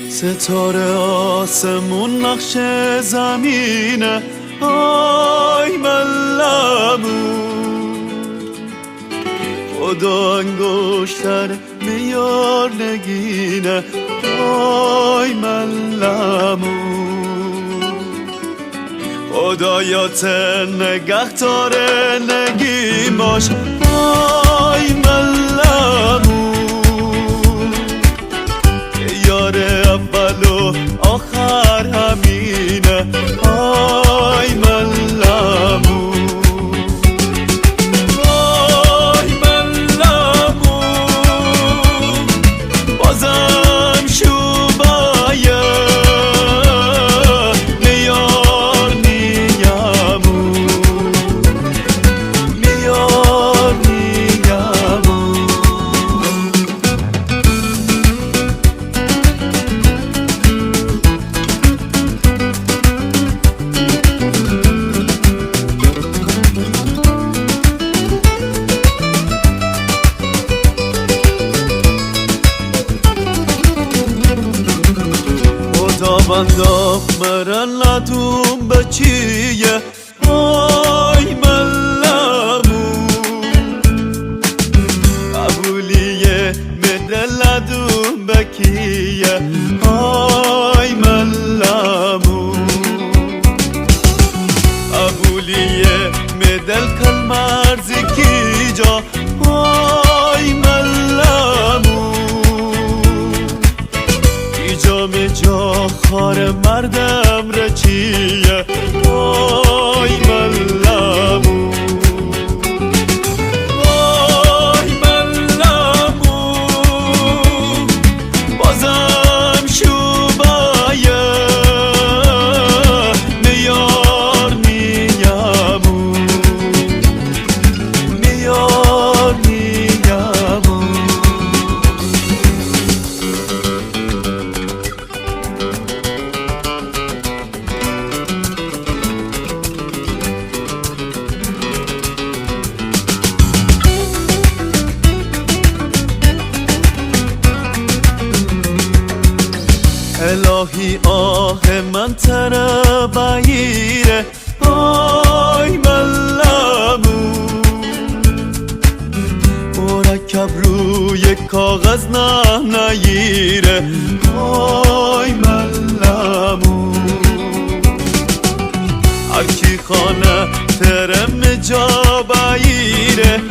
ستاره آسمون نقش زمینه آی ملمون خدا انگشتر میار نگینه آی ملمون خدایات نگهدار نگیم باش آی ملمون یار اول و آخر همینه آی ملمون آی ملمون بازم شوبایه میار نیمون میار نیمون خداوندم مرن ندوم به چیه آی ملمون قبولیه مدل ندوم به کیه آی ملمون قبولیه مدل کل مرزی کی جا آی ملمون جا خار مردم رچیه آی ملمون آی ملمون بازم شوبایه میار نیمون میار نیمون الهی آه من تره بگیره آی ملمون مرکب روی کاغذ نگیره آی ملمون هر کی خانه ترم جا بگیره